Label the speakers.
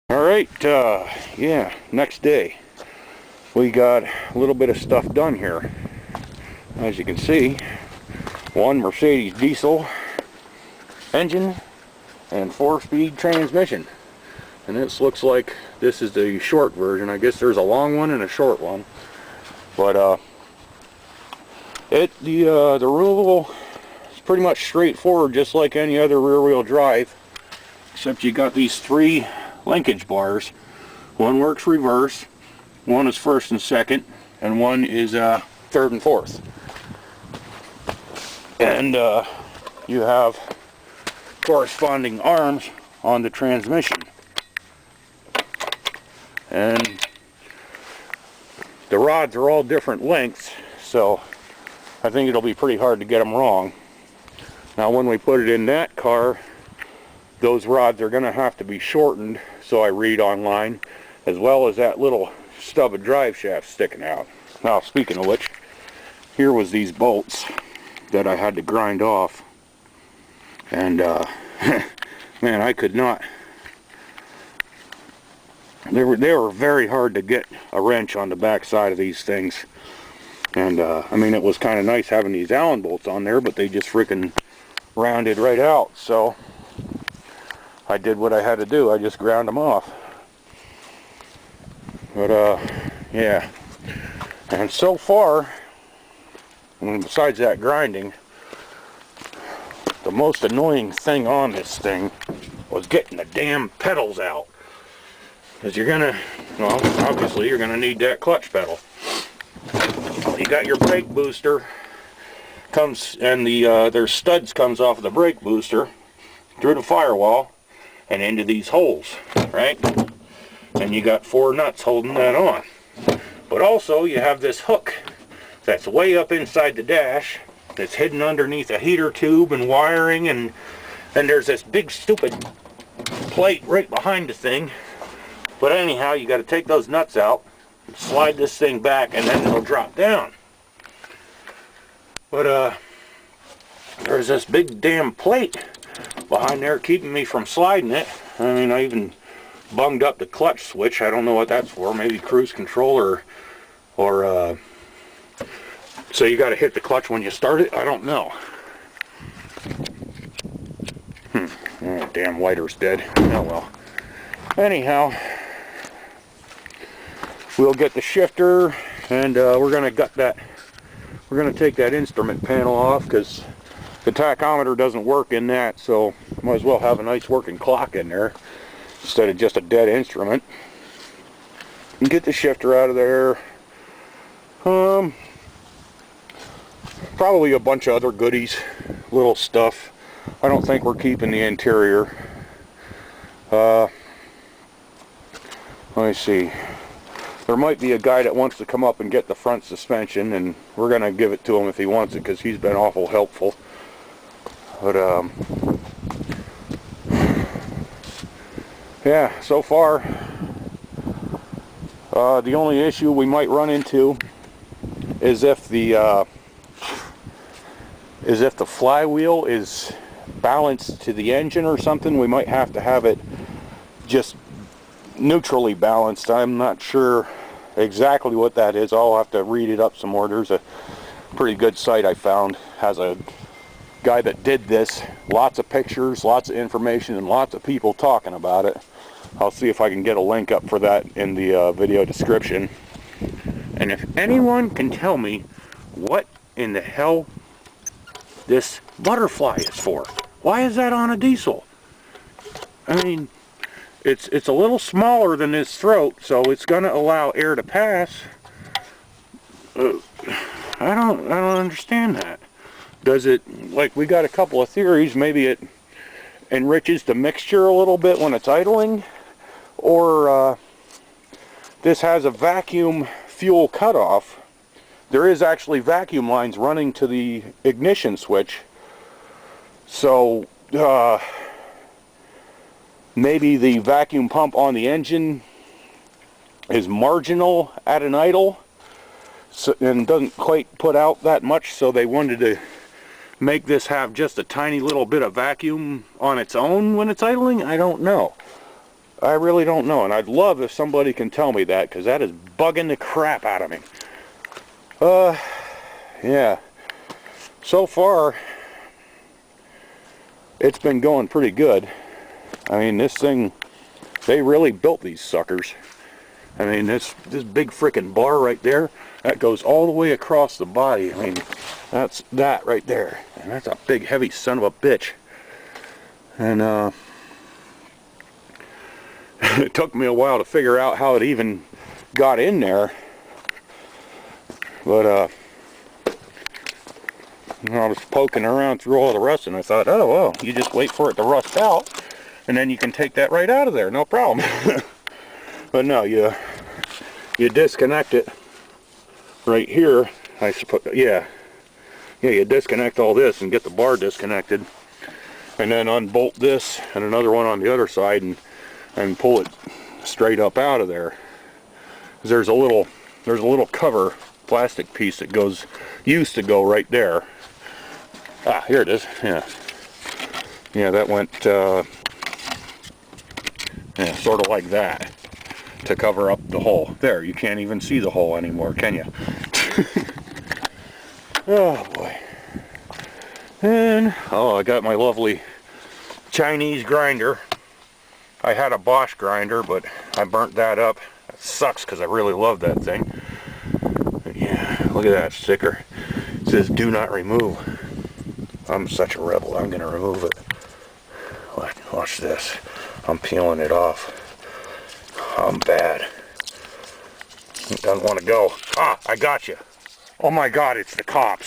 Speaker 1: Alright, yeah, next day. We got a little bit of stuff done here. As you can see, one Mercedes diesel engine and 4-speed transmission. And this looks like this is the short version. I guess there's a long one and a short one. But the removal is pretty much straightforward, just like any other rear-wheel drive, except you got these 3 linkage bars. One works reverse, one is first and second, and one is third and fourth. And you have corresponding arms on the transmission. And the rods are all different lengths, so I think it'll be pretty hard to get them wrong. Now when we put it in that car, those rods are going to have to be shortened, so I read online, as well as that little stub of drive shaft sticking out. Now, speaking of which, here was these bolts that I had to grind off, and man, I could not. They were very hard to get a wrench on the back side of these things, and I mean, it was kind of nice having these Allen bolts on there, but they just freaking rounded right out. So I did what I had to do. I just ground them off. But yeah, and so far, besides that grinding, the most annoying thing on this thing was getting the damn pedals out, because you're gonna, well, obviously you're gonna need that clutch pedal. You got your brake booster comes, and there's studs comes off of the brake booster through the firewall and into these holes, right? And you got 4 nuts holding that on. But also you have this hook that's way up inside the dash that's hidden underneath a heater tube and wiring, and there's this big stupid plate right behind the thing. But anyhow, you got to take those nuts out, slide this thing back, and then it'll drop down. But there's this big damn plate behind there keeping me from sliding it. I mean, I even bunged up the clutch switch. I don't know what that's for. Maybe cruise control or so you got to hit the clutch when you start it. I don't know. Oh, damn lighter's dead. Oh well. Anyhow, we'll get the shifter, and we're gonna gut that. We're gonna take that instrument panel off, because the tachometer doesn't work in that, so might as well have a nice working clock in there instead of just a dead instrument. And get the shifter out of there. Probably a bunch of other goodies, little stuff. I don't think we're keeping the interior. Let me see. There might be a guy that wants to come up and get the front suspension, and we're gonna give it to him if he wants it, because he's been awful helpful. But yeah, so far the only issue we might run into is if the flywheel is balanced to the engine or something. We might have to have it just neutrally balanced. I'm not sure exactly what that is. I'll have to read it up some more. There's a pretty good site I found, has a guy that did this, lots of pictures, lots of information, and lots of people talking about it. I'll see if I can get a link up for that in the video description. And if anyone can tell me what in the hell this butterfly is for, why is that on a diesel? I mean, it's a little smaller than his throat, so it's going to allow air to pass. I don't understand that. Does it, like, we got a couple of theories. Maybe it enriches the mixture a little bit when it's idling, or this has a vacuum fuel cutoff. There is actually vacuum lines running to the ignition switch, so maybe the vacuum pump on the engine is marginal at an idle, so, and doesn't quite put out that much, so they wanted to make this have just a tiny little bit of vacuum on its own when it's idling. I don't know. I really don't know, and I'd love if somebody can tell me that, because that is bugging the crap out of me. Yeah. So far, it's been going pretty good. I mean, this thing, they really built these suckers. I mean, this big frickin' bar right there, that goes all the way across the body. I mean, that's that right there. And that's a big, heavy son of a bitch. And, it took me a while to figure out how it even got in there. But, you know, I was poking around through all the rust, and I thought, oh, well, you just wait for it to rust out, and then you can take that right out of there, no problem. But no, you disconnect it right here, I suppose. Yeah, you disconnect all this and get the bar disconnected, and then unbolt this and another one on the other side, and pull it straight up out of there. There's a little cover plastic piece that used to go right there. Ah, here it is. Yeah, that went yeah, sort of like that, to cover up the hole. There, you can't even see the hole anymore, can you? Oh boy. And I got my lovely Chinese grinder. I had a Bosch grinder, but I burnt that up. That sucks, because I really love that thing. But yeah, look at that sticker. It says do not remove. I'm such a rebel, I'm gonna remove it. Watch this. I'm peeling it off. I'm bad. It doesn't want to go. Ah, I got you. Oh my God, it's the cops.